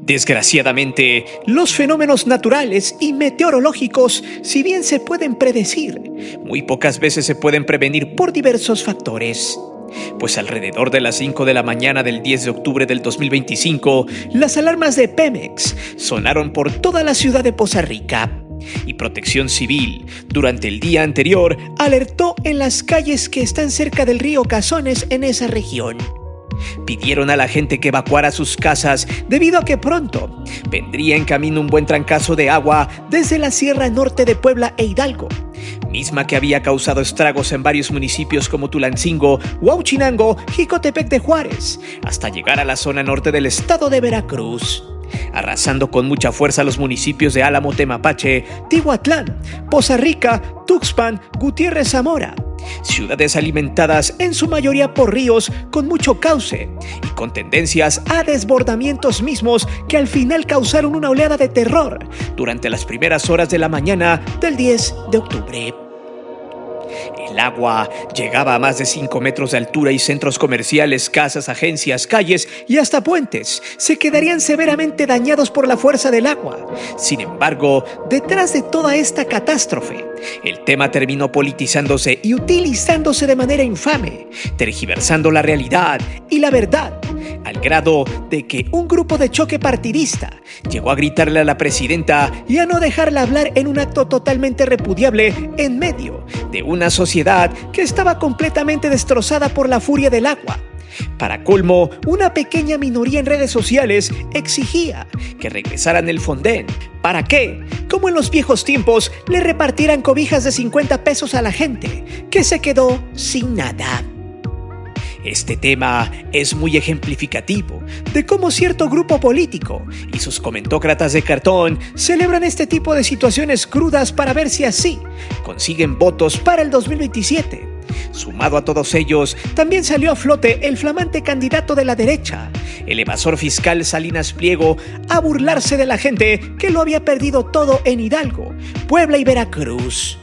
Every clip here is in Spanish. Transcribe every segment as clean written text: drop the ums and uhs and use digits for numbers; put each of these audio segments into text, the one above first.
Desgraciadamente, los fenómenos naturales y meteorológicos, si bien se pueden predecir, muy pocas veces se pueden prevenir por diversos factores. Pues alrededor de las 5 de la mañana del 10 de octubre del 2025, las alarmas de Pemex sonaron por toda la ciudad de Poza Rica. Y Protección Civil, durante el día anterior, alertó en las calles que están cerca del río Cazones en esa región. Pidieron a la gente que evacuara sus casas debido a que pronto vendría en camino un buen trancazo de agua desde la Sierra Norte de Puebla e Hidalgo, misma que había causado estragos en varios municipios como Tulancingo, Huauchinango, Jicotepec de Juárez, hasta llegar a la zona norte del estado de Veracruz, arrasando con mucha fuerza los municipios de Álamo, Temapache, Tihuatlán, Poza Rica, Tuxpan, Gutiérrez Zamora, ciudades alimentadas en su mayoría por ríos con mucho cauce y con tendencias a desbordamientos mismos que al final causaron una oleada de terror durante las primeras horas de la mañana del 10 de octubre. El agua llegaba a más de 5 metros de altura y centros comerciales, casas, agencias, calles y hasta puentes se quedarían severamente dañados por la fuerza del agua. Sin embargo, detrás de toda esta catástrofe, el tema terminó politizándose y utilizándose de manera infame, tergiversando la realidad y la verdad, al grado de que un grupo de choque partidista llegó a gritarle a la presidenta y a no dejarla hablar en un acto totalmente repudiable en medio de una sociedad que estaba completamente destrozada por la furia del agua. Para colmo, una pequeña minoría en redes sociales exigía que regresaran el Fonden. ¿Para qué? Como en los viejos tiempos, le repartieran cobijas de 50 pesos a la gente, que se quedó sin nada. Este tema es muy ejemplificativo de cómo cierto grupo político y sus comentócratas de cartón celebran este tipo de situaciones crudas para ver si así consiguen votos para el 2027. Sumado a todos ellos, también salió a flote el flamante candidato de la derecha, el evasor fiscal Salinas Pliego, a burlarse de la gente que lo había perdido todo en Hidalgo, Puebla y Veracruz.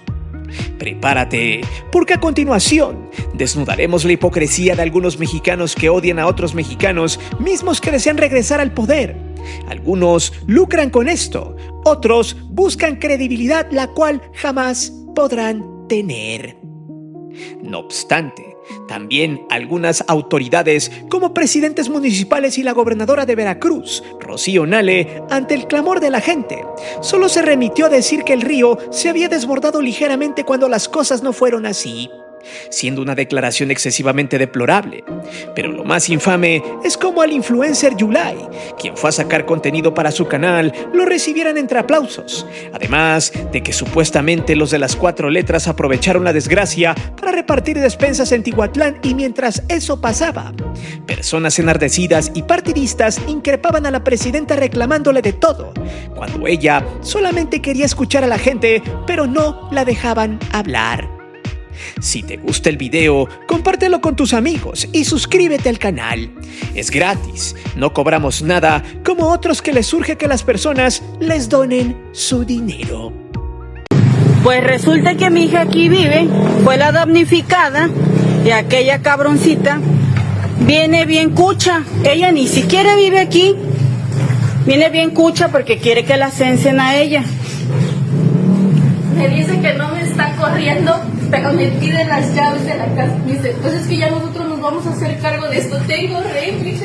Prepárate, porque a continuación desnudaremos la hipocresía de algunos mexicanos que odian a otros mexicanos, mismos que desean regresar al poder. Algunos lucran con esto, otros buscan credibilidad la cual jamás podrán tener. No obstante, también algunas autoridades, como presidentes municipales y la gobernadora de Veracruz, Rocío Nale, ante el clamor de la gente, solo se remitió a decir que el río se había desbordado ligeramente cuando las cosas no fueron así, siendo una declaración excesivamente deplorable. Pero lo más infame es cómo al influencer Yulai, quien fue a sacar contenido para su canal, lo recibieran entre aplausos, además de que supuestamente los de las 4 letras aprovecharon la desgracia para repartir despensas en Tihuatlán, y mientras eso pasaba, personas enardecidas y partidistas increpaban a la presidenta reclamándole de todo, cuando ella solamente quería escuchar a la gente, pero no la dejaban hablar. Si te gusta el video, compártelo con tus amigos y suscríbete al canal. Es gratis, no cobramos nada, como otros que les surge que las personas les donen su dinero. Pues resulta que mi hija aquí vive, fue la damnificada, y aquella cabroncita viene bien cucha. Ella ni siquiera vive aquí, viene bien cucha porque quiere que la censen a ella. Me dice que no me está corriendo, pero me pide las llaves de la casa. Me dice, pues es que ya nosotros nos vamos a hacer cargo de esto. Tengo refri,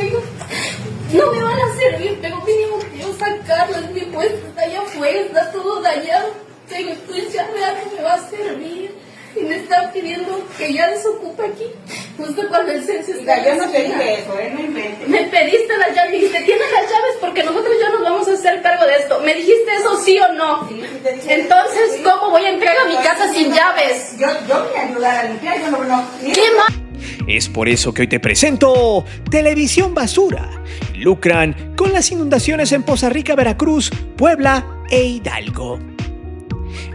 no me van a servir, pero mínimo que yo sacarlo. Es mi puesto, está allá afuera, está todo dañado. Tengo, pues ya no me va a servir. Y me está pidiendo que ya desocupe aquí, justo cuando el censo está. Yo no te dije eso, no inventes. Me pediste las llaves, me dijiste, tienes las llaves porque nosotros ya nos vamos a hacer cargo de esto. ¿Me dijiste eso sí o no? Sí, te dije. Entonces, ¿cómo voy a entrar a mi casa sin llaves? Yo voy a ayudar a limpiar, yo no. ¿Qué más? Es por eso que hoy te presento Televisión Basura. Lucran con las inundaciones en Poza Rica, Veracruz, Puebla e Hidalgo.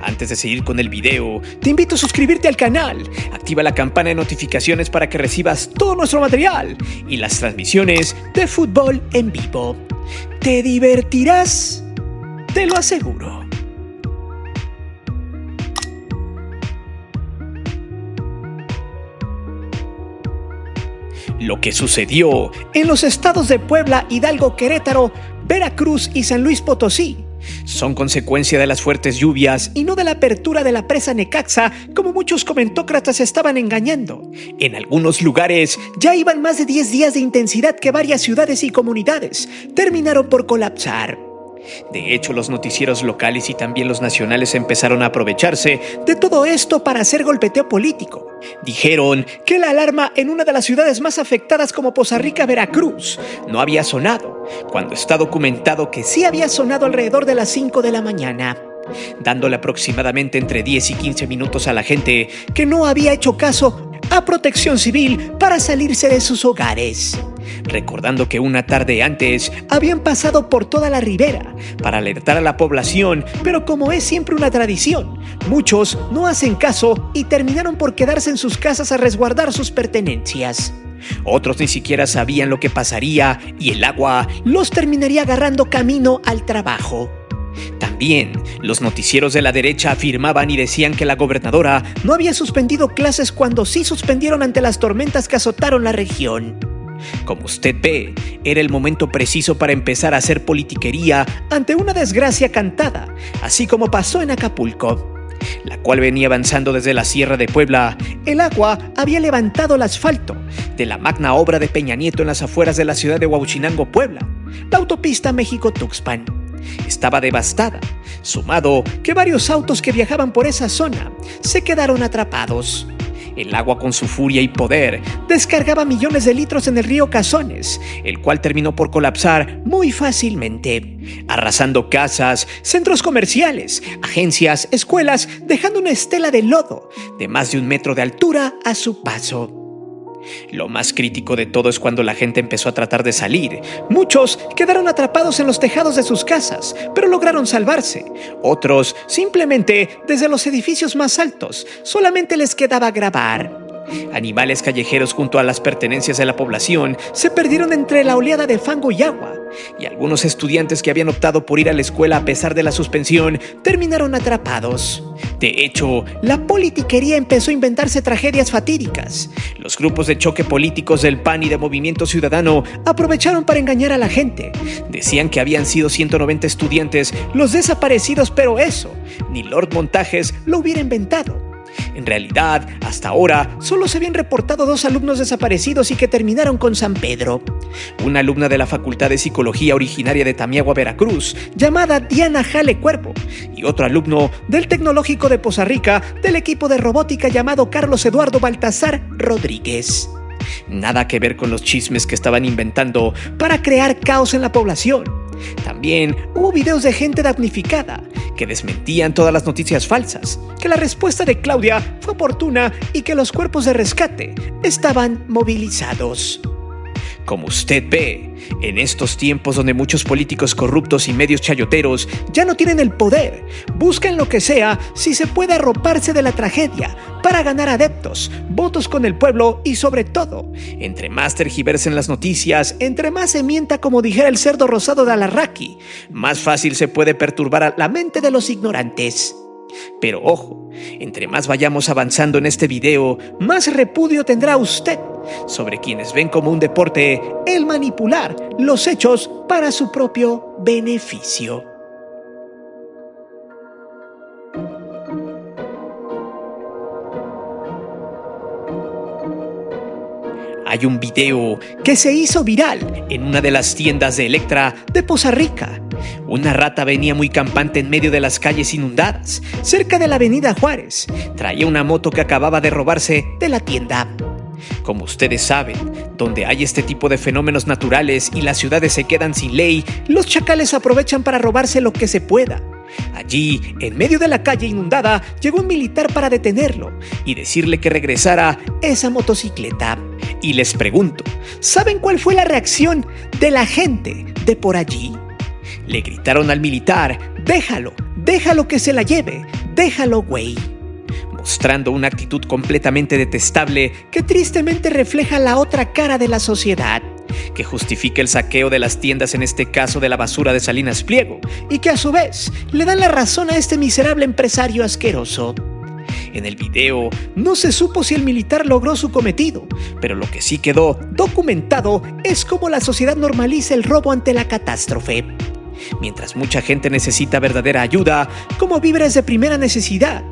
Antes de seguir con el video, te invito a suscribirte al canal, activa la campana de notificaciones para que recibas todo nuestro material y las transmisiones de fútbol en vivo. Te divertirás, te lo aseguro. Lo que sucedió en los estados de Puebla, Hidalgo, Querétaro, Veracruz y San Luis Potosí. Son consecuencia de las fuertes lluvias y no de la apertura de la presa Necaxa, como muchos comentócratas estaban engañando. En algunos lugares ya iban más de 10 días de intensidad que varias ciudades y comunidades terminaron por colapsar. De hecho, los noticieros locales y también los nacionales empezaron a aprovecharse de todo esto para hacer golpeteo político. Dijeron que la alarma en una de las ciudades más afectadas como Poza Rica, Veracruz, no había sonado, cuando está documentado que sí había sonado alrededor de las 5 de la mañana, dándole aproximadamente entre 10 y 15 minutos a la gente que no había hecho caso a Protección Civil para salirse de sus hogares. Recordando que una tarde antes habían pasado por toda la ribera para alertar a la población, pero como es siempre una tradición, muchos no hacen caso y terminaron por quedarse en sus casas a resguardar sus pertenencias. Otros ni siquiera sabían lo que pasaría y el agua los terminaría agarrando camino al trabajo. También, los noticieros de la derecha afirmaban y decían que la gobernadora no había suspendido clases cuando sí suspendieron ante las tormentas que azotaron la región. Como usted ve, era el momento preciso para empezar a hacer politiquería ante una desgracia cantada, así como pasó en Acapulco, la cual venía avanzando desde la Sierra de Puebla. El agua había levantado el asfalto de la magna obra de Peña Nieto en las afueras de la ciudad de Huauchinango, Puebla, la autopista México-Tuxpan. Estaba devastada, sumado que varios autos que viajaban por esa zona se quedaron atrapados. El agua, con su furia y poder, descargaba millones de litros en el río Cazones, el cual terminó por colapsar muy fácilmente, arrasando casas, centros comerciales, agencias, escuelas, dejando una estela de lodo de más de 1 metro de altura a su paso. Lo más crítico de todo es cuando la gente empezó a tratar de salir. Muchos quedaron atrapados en los tejados de sus casas, pero lograron salvarse. Otros, simplemente desde los edificios más altos, solamente les quedaba grabar. Animales callejeros junto a las pertenencias de la población se perdieron entre la oleada de fango y agua, y algunos estudiantes que habían optado por ir a la escuela a pesar de la suspensión terminaron atrapados. De hecho, la politiquería empezó a inventarse tragedias fatídicas. Los grupos de choque políticos del PAN y de Movimiento Ciudadano aprovecharon para engañar a la gente. Decían que habían sido 190 estudiantes los desaparecidos, pero eso, ni Lord Montajes lo hubiera inventado. En realidad, hasta ahora, solo se habían reportado 2 alumnos desaparecidos y que terminaron con San Pedro. Una alumna de la Facultad de Psicología originaria de Tamiagua, Veracruz, llamada Diana Jale Cuervo, y otro alumno del Tecnológico de Poza Rica del equipo de robótica llamado Carlos Eduardo Baltasar Rodríguez. Nada que ver con los chismes que estaban inventando para crear caos en la población. También hubo videos de gente damnificada que desmentían todas las noticias falsas, que la respuesta de Claudia fue oportuna y que los cuerpos de rescate estaban movilizados. Como usted ve, en estos tiempos donde muchos políticos corruptos y medios chayoteros ya no tienen el poder, buscan lo que sea si se puede arroparse de la tragedia para ganar adeptos, votos con el pueblo y sobre todo, entre más tergiversen las noticias, entre más se mienta como dijera el cerdo rosado de Alarraqui, más fácil se puede perturbar a la mente de los ignorantes. Pero ojo, entre más vayamos avanzando en este video, más repudio tendrá usted sobre quienes ven como un deporte el manipular los hechos para su propio beneficio. Hay un video que se hizo viral en una de las tiendas de Electra de Poza Rica. Una rata venía muy campante en medio de las calles inundadas, cerca de la avenida Juárez. Traía una moto que acababa de robarse de la tienda. Como ustedes saben, donde hay este tipo de fenómenos naturales y las ciudades se quedan sin ley, los chacales aprovechan para robarse lo que se pueda. Allí, en medio de la calle inundada, llegó un militar para detenerlo y decirle que regresara esa motocicleta. Y les pregunto, ¿saben cuál fue la reacción de la gente de por allí? Le gritaron al militar: déjalo que se la lleve, déjalo, güey. Mostrando una actitud completamente detestable que tristemente refleja la otra cara de la sociedad, que justifica el saqueo de las tiendas, en este caso de la basura de Salinas Pliego, y que a su vez le dan la razón a este miserable empresario asqueroso. En el video no se supo si el militar logró su cometido, pero lo que sí quedó documentado es cómo la sociedad normaliza el robo ante la catástrofe. Mientras mucha gente necesita verdadera ayuda, como víveres de primera necesidad,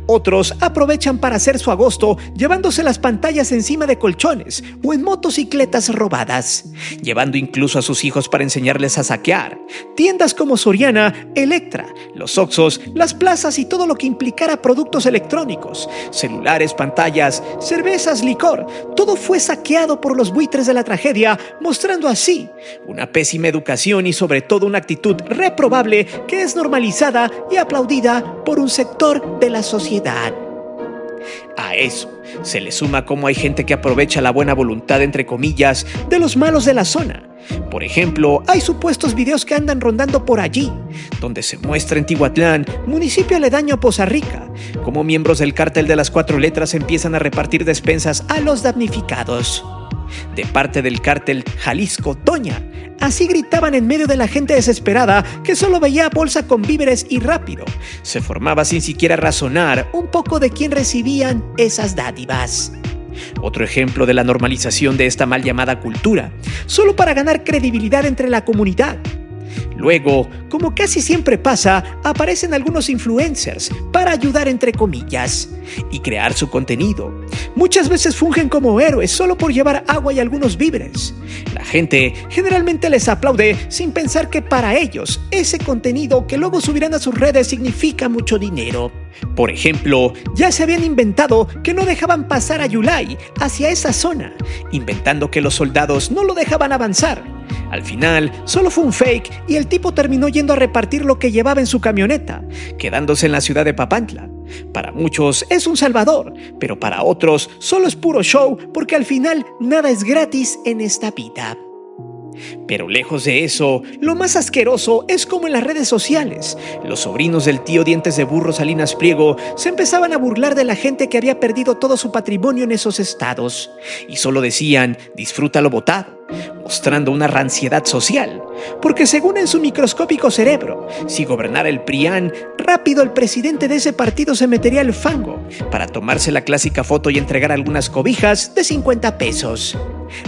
otros aprovechan para hacer su agosto llevándose las pantallas encima de colchones o en motocicletas robadas, llevando incluso a sus hijos para enseñarles a saquear. Tiendas como Soriana, Electra, los Oxxos, las plazas y todo lo que implicara productos electrónicos, celulares, pantallas, cervezas, licor, todo fue saqueado por los buitres de la tragedia, mostrando así una pésima educación y sobre todo una actitud reprobable que es normalizada y aplaudida por un sector de la sociedad. A eso se le suma cómo hay gente que aprovecha la buena voluntad, entre comillas, de los malos de la zona. Por ejemplo, hay supuestos videos que andan rondando por allí, donde se muestra en Tihuatlán, municipio aledaño a Poza Rica, cómo miembros del cártel de las 4 letras empiezan a repartir despensas a los damnificados. De parte del cártel Jalisco Toña, así gritaban en medio de la gente desesperada que solo veía bolsa con víveres y rápido se formaba sin siquiera razonar un poco de quién recibían esas dádivas. Otro ejemplo de la normalización de esta mal llamada cultura, solo para ganar credibilidad entre la comunidad. Luego, como casi siempre pasa, aparecen algunos influencers para ayudar entre comillas y crear su contenido. Muchas veces fungen como héroes solo por llevar agua y algunos víveres. La gente generalmente les aplaude sin pensar que para ellos ese contenido que luego subirán a sus redes significa mucho dinero. Por ejemplo, ya se habían inventado que no dejaban pasar a Yulai hacia esa zona, inventando que los soldados no lo dejaban avanzar. Al final, solo fue un fake y el tipo terminó yendo a repartir lo que llevaba en su camioneta, quedándose en la ciudad de Papantla. Para muchos es un salvador, pero para otros solo es puro show porque al final nada es gratis en esta vida. Pero lejos de eso, lo más asqueroso es como en las redes sociales, los sobrinos del tío Dientes de Burro Salinas Pliego se empezaban a burlar de la gente que había perdido todo su patrimonio en esos estados y solo decían, disfrútalo botado, mostrando una ranciedad social, porque según en su microscópico cerebro, si gobernara el PRIAN, rápido el presidente de ese partido se metería al fango para tomarse la clásica foto y entregar algunas cobijas de 50 pesos.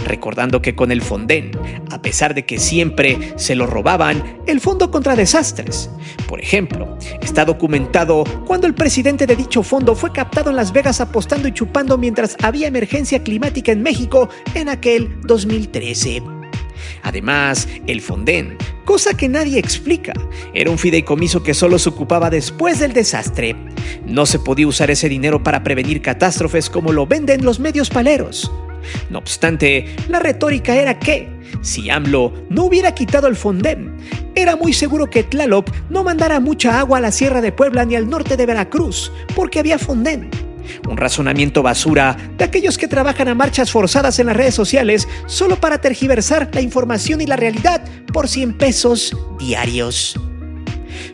Recordando que con el Fonden, a pesar de que siempre se lo robaban, el Fondo contra Desastres, por ejemplo, está documentado cuando el presidente de dicho fondo fue captado en Las Vegas apostando y chupando mientras había emergencia climática en México en aquel 2013. Además, el Fonden, cosa que nadie explica, era un fideicomiso que solo se ocupaba después del desastre. No se podía usar ese dinero para prevenir catástrofes como lo venden los medios paleros. No obstante, la retórica era que, si AMLO no hubiera quitado el Fonden, era muy seguro que Tlaloc no mandara mucha agua a la Sierra de Puebla ni al norte de Veracruz, porque había Fonden. Un razonamiento basura de aquellos que trabajan a marchas forzadas en las redes sociales solo para tergiversar la información y la realidad por 100 pesos diarios.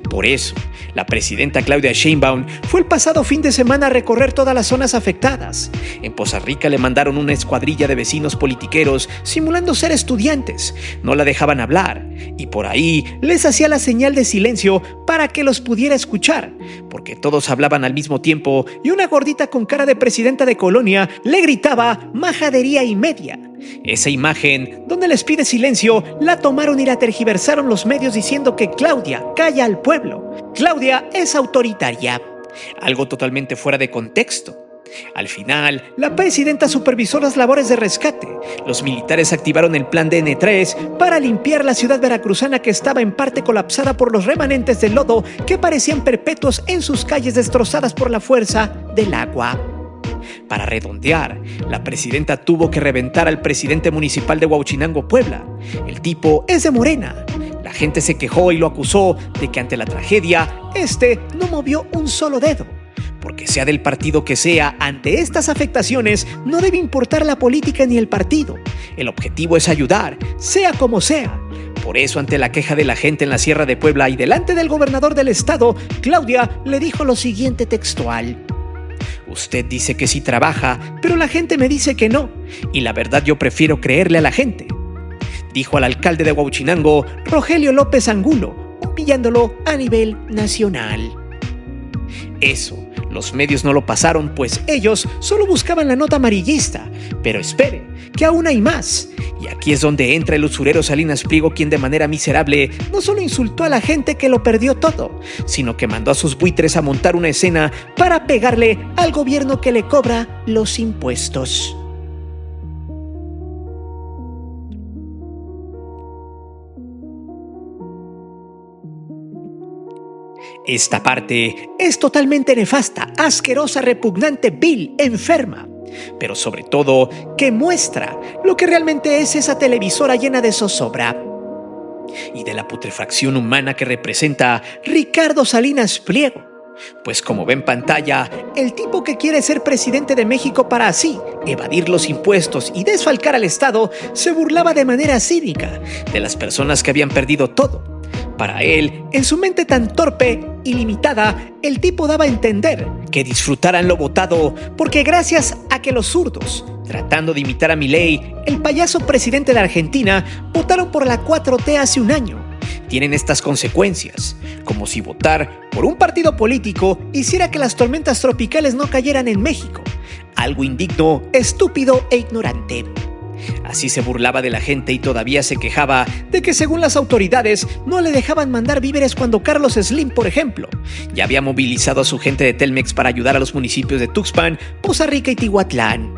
Por eso, la presidenta Claudia Sheinbaum fue el pasado fin de semana a recorrer todas las zonas afectadas. En Poza Rica le mandaron una escuadrilla de vecinos politiqueros simulando ser estudiantes. No la dejaban hablar y por ahí les hacía la señal de silencio para que los pudiera escuchar, porque todos hablaban al mismo tiempo y una gordita con cara de presidenta de colonia le gritaba majadería y media. Esa imagen, donde les pide silencio, la tomaron y la tergiversaron los medios diciendo que Claudia calla al pueblo. Claudia es autoritaria. Algo totalmente fuera de contexto. Al final, la presidenta supervisó las labores de rescate. Los militares activaron el plan DN3 para limpiar la ciudad veracruzana que estaba en parte colapsada por los remanentes de lodo que parecían perpetuos en sus calles destrozadas por la fuerza del agua. Para redondear, la presidenta tuvo que reventar al presidente municipal de Huauchinango, Puebla. El tipo es de Morena. La gente se quejó y lo acusó de que ante la tragedia, no movió un solo dedo. Porque sea del partido que sea, ante estas afectaciones no debe importar la política ni el partido. El objetivo es ayudar, sea como sea. Por eso, ante la queja de la gente en la Sierra de Puebla y delante del gobernador del estado, Claudia le dijo lo siguiente textual: usted dice que sí trabaja, pero la gente me dice que no, y la verdad yo prefiero creerle a la gente, dijo al alcalde de Huauchinango, Rogelio López Angulo, humillándolo a nivel nacional. Eso, los medios no lo pasaron, pues ellos solo buscaban la nota amarillista. Pero espere, que aún hay más. Y aquí es donde entra el usurero Salinas Pliego, quien de manera miserable no solo insultó a la gente que lo perdió todo, sino que mandó a sus buitres a montar una escena para pegarle al gobierno que le cobra los impuestos. Esta parte es totalmente nefasta, asquerosa, repugnante, vil, enferma, pero sobre todo que muestra lo que realmente es esa televisora llena de zozobra y de la putrefacción humana que representa Ricardo Salinas Pliego. Pues como ve en pantalla, el tipo que quiere ser presidente de México para así evadir los impuestos y desfalcar al Estado se burlaba de manera cínica de las personas que habían perdido todo. Para él, en su mente tan torpe y limitada, el tipo daba a entender que disfrutaran lo votado porque gracias a que los zurdos, tratando de imitar a Milei, el payaso presidente de Argentina, votaron por la 4T hace un año, tienen estas consecuencias, como si votar por un partido político hiciera que las tormentas tropicales no cayeran en México. Algo indigno, estúpido e ignorante. Así se burlaba de la gente y todavía se quejaba de que según las autoridades no le dejaban mandar víveres cuando Carlos Slim, por ejemplo, ya había movilizado a su gente de Telmex para ayudar a los municipios de Tuxpan, Poza Rica y Tihuatlán,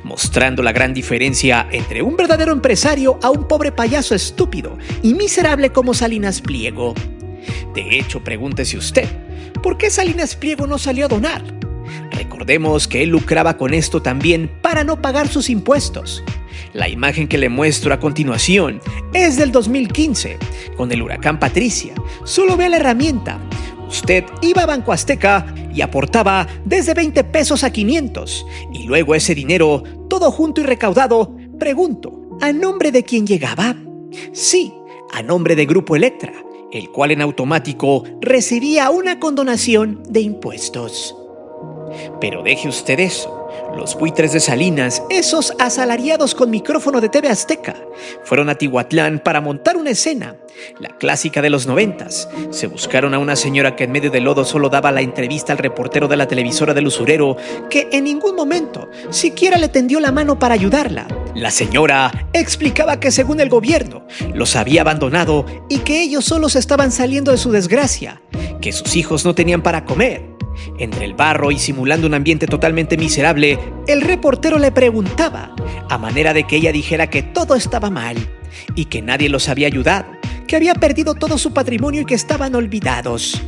mostrando la gran diferencia entre un verdadero empresario a un pobre payaso estúpido y miserable como Salinas Pliego. De hecho, pregúntese usted, ¿por qué Salinas Pliego no salió a donar? Recordemos que él lucraba con esto también para no pagar sus impuestos. La imagen que le muestro a continuación es del 2015, con el huracán Patricia. Solo vea la herramienta. Usted iba a Banco Azteca y aportaba desde 20 pesos a 500. Y luego ese dinero, todo junto y recaudado, pregunto, ¿a nombre de quién llegaba? Sí, a nombre de Grupo Electra, el cual en automático recibía una condonación de impuestos. Pero deje usted eso. Los buitres de Salinas, esos asalariados con micrófono de TV Azteca, fueron a Tihuatlán para montar una escena, la clásica de los 90s. Se buscaron a una señora que en medio del lodo solo daba la entrevista al reportero de la televisora del usurero, que en ningún momento siquiera le tendió la mano para ayudarla. La señora explicaba que según el gobierno los había abandonado y que ellos solos estaban saliendo de su desgracia, que sus hijos no tenían para comer. Entre el barro y simulando un ambiente totalmente miserable, el reportero le preguntaba, a manera de que ella dijera que todo estaba mal y que nadie los había ayudado, que había perdido todo su patrimonio y que estaban olvidados.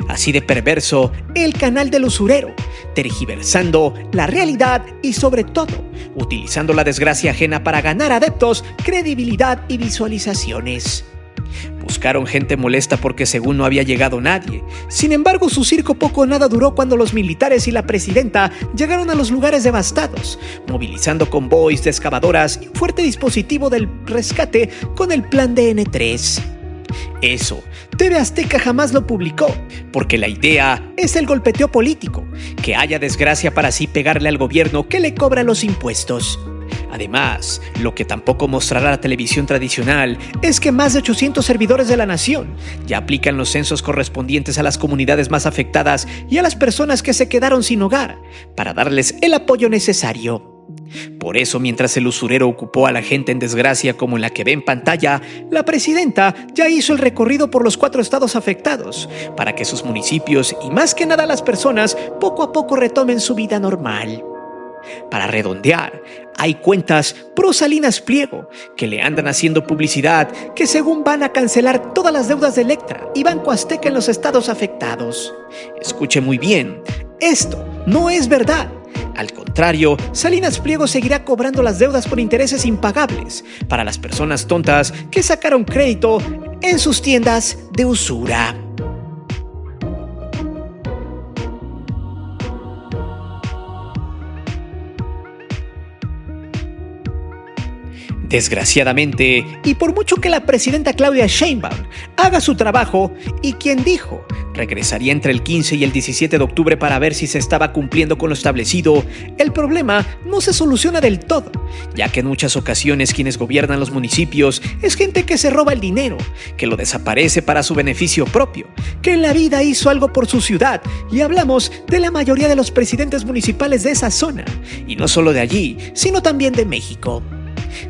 Así de perverso, el canal del usurero, tergiversando la realidad y sobre todo, utilizando la desgracia ajena para ganar adeptos, credibilidad y visualizaciones. Buscaron gente molesta porque según no había llegado nadie. Sin embargo, su circo poco o nada duró cuando los militares y la presidenta llegaron a los lugares devastados, movilizando convoys de excavadoras y un fuerte dispositivo del rescate con el plan de N3. Eso, TV Azteca jamás lo publicó, porque la idea es el golpeteo político, que haya desgracia para así pegarle al gobierno que le cobra los impuestos. Además, lo que tampoco mostrará la televisión tradicional es que más de 800 servidores de la nación ya aplican los censos correspondientes a las comunidades más afectadas y a las personas que se quedaron sin hogar para darles el apoyo necesario. Por eso, mientras el usurero ocupó a la gente en desgracia como en la que ve en pantalla, la presidenta ya hizo el recorrido por los 4 estados afectados para que sus municipios y más que nada las personas poco a poco retomen su vida normal. Para redondear, hay cuentas pro Salinas Pliego que le andan haciendo publicidad que según van a cancelar todas las deudas de Electra y Banco Azteca en los estados afectados. Escuche muy bien, esto no es verdad. Al contrario, Salinas Pliego seguirá cobrando las deudas por intereses impagables para las personas tontas que sacaron crédito en sus tiendas de usura. Desgraciadamente, y por mucho que la presidenta Claudia Sheinbaum haga su trabajo, y quien dijo regresaría entre el 15 y el 17 de octubre para ver si se estaba cumpliendo con lo establecido, el problema no se soluciona del todo, ya que en muchas ocasiones quienes gobiernan los municipios es gente que se roba el dinero, que lo desaparece para su beneficio propio, que en la vida hizo algo por su ciudad, y hablamos de la mayoría de los presidentes municipales de esa zona, y no solo de allí, sino también de México.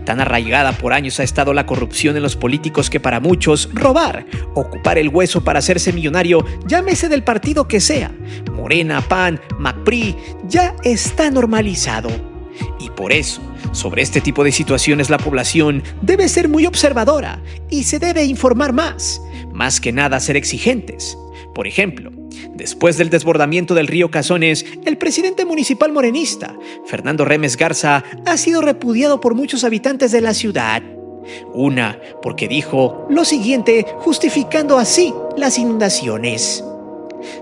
Tan arraigada por años ha estado la corrupción en los políticos que para muchos robar, ocupar el hueso para hacerse millonario, llámese del partido que sea, Morena, PAN, MAPRI, ya está normalizado. Y por eso, sobre este tipo de situaciones la población debe ser muy observadora y se debe informar más que nada ser exigentes. Por ejemplo, después del desbordamiento del río Cazones, el presidente municipal morenista, Fernando Remes Garza, ha sido repudiado por muchos habitantes de la ciudad. Una, porque dijo lo siguiente, justificando así las inundaciones: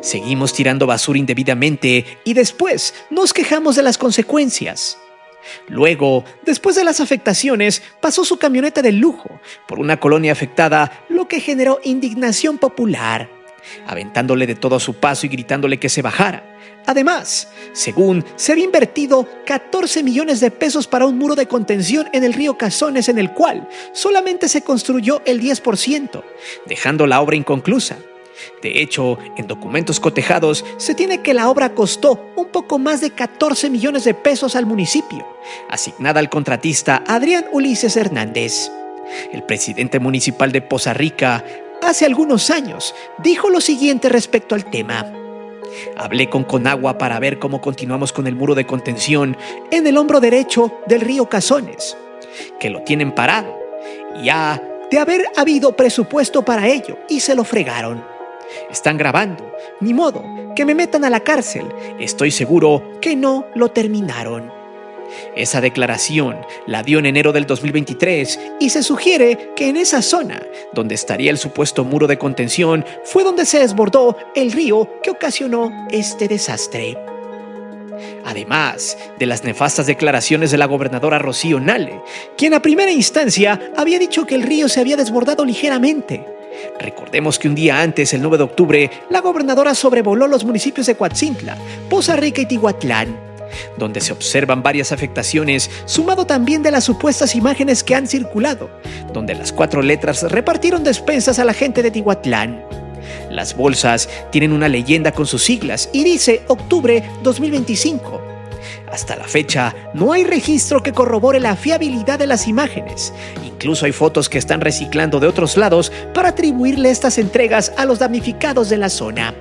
seguimos tirando basura indebidamente y después nos quejamos de las consecuencias. Luego, después de las afectaciones, pasó su camioneta de lujo por una colonia afectada, lo que generó indignación popular, aventándole de todo a su paso y gritándole que se bajara. Además, según se había invertido 14 millones de pesos para un muro de contención en el río Cazones, en el cual solamente se construyó el 10%, dejando la obra inconclusa. De hecho, en documentos cotejados se tiene que la obra costó un poco más de 14 millones de pesos al municipio, asignada al contratista Adrián Ulises Hernández. El presidente municipal de Poza Rica, hace algunos años, dijo lo siguiente respecto al tema: hablé con Conagua para ver cómo continuamos con el muro de contención en el hombro derecho del río Cazones, que lo tienen parado, y ha de haber habido presupuesto para ello, y se lo fregaron. Están grabando, ni modo, que me metan a la cárcel, estoy seguro que no lo terminaron. Esa declaración la dio en enero del 2023 y se sugiere que en esa zona, donde estaría el supuesto muro de contención, fue donde se desbordó el río que ocasionó este desastre. Además de las nefastas declaraciones de la gobernadora Rocío Nale, quien a primera instancia había dicho que el río se había desbordado ligeramente. Recordemos que un día antes, el 9 de octubre, la gobernadora sobrevoló los municipios de Coatzintla, Poza Rica y Tihuatlán, donde se observan varias afectaciones, sumado también de las supuestas imágenes que han circulado, donde las 4 letras repartieron despensas a la gente de Tihuatlán. Las bolsas tienen una leyenda con sus siglas y dice octubre 2025. Hasta la fecha, no hay registro que corrobore la fiabilidad de las imágenes. Incluso hay fotos que están reciclando de otros lados para atribuirle estas entregas a los damnificados de la zona.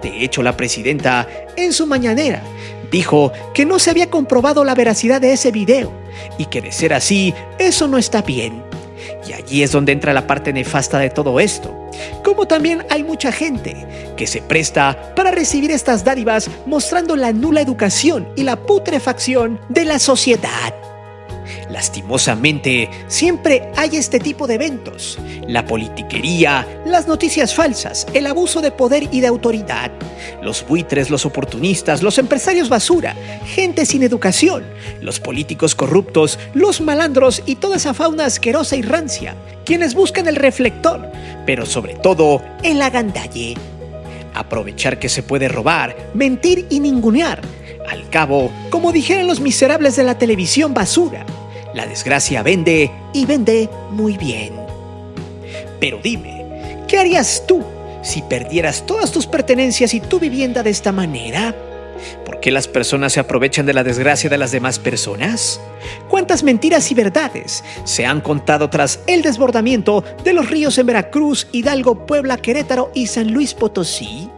De hecho, la presidenta, en su mañanera, dijo que no se había comprobado la veracidad de ese video y que de ser así, eso no está bien. Y allí es donde entra la parte nefasta de todo esto. Como también hay mucha gente que se presta para recibir estas dádivas, mostrando la nula educación y la putrefacción de la sociedad. Lastimosamente, siempre hay este tipo de eventos: la politiquería, las noticias falsas, el abuso de poder y de autoridad, los buitres, los oportunistas, los empresarios basura, gente sin educación, los políticos corruptos, los malandros y toda esa fauna asquerosa y rancia, quienes buscan el reflector, pero sobre todo el agandalle. Aprovechar que se puede robar, mentir y ningunear. Al cabo, como dijeron los miserables de la televisión basura, la desgracia vende y vende muy bien. Pero dime, ¿qué harías tú si perdieras todas tus pertenencias y tu vivienda de esta manera? ¿Por qué las personas se aprovechan de la desgracia de las demás personas? ¿Cuántas mentiras y verdades se han contado tras el desbordamiento de los ríos en Veracruz, Hidalgo, Puebla, Querétaro y San Luis Potosí?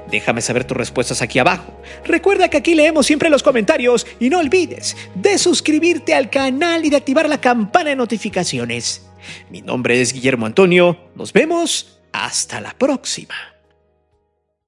Déjame saber tus respuestas aquí abajo. Recuerda que aquí leemos siempre los comentarios y no olvides de suscribirte al canal y de activar la campana de notificaciones. Mi nombre es Guillermo Antonio. Nos vemos hasta la próxima.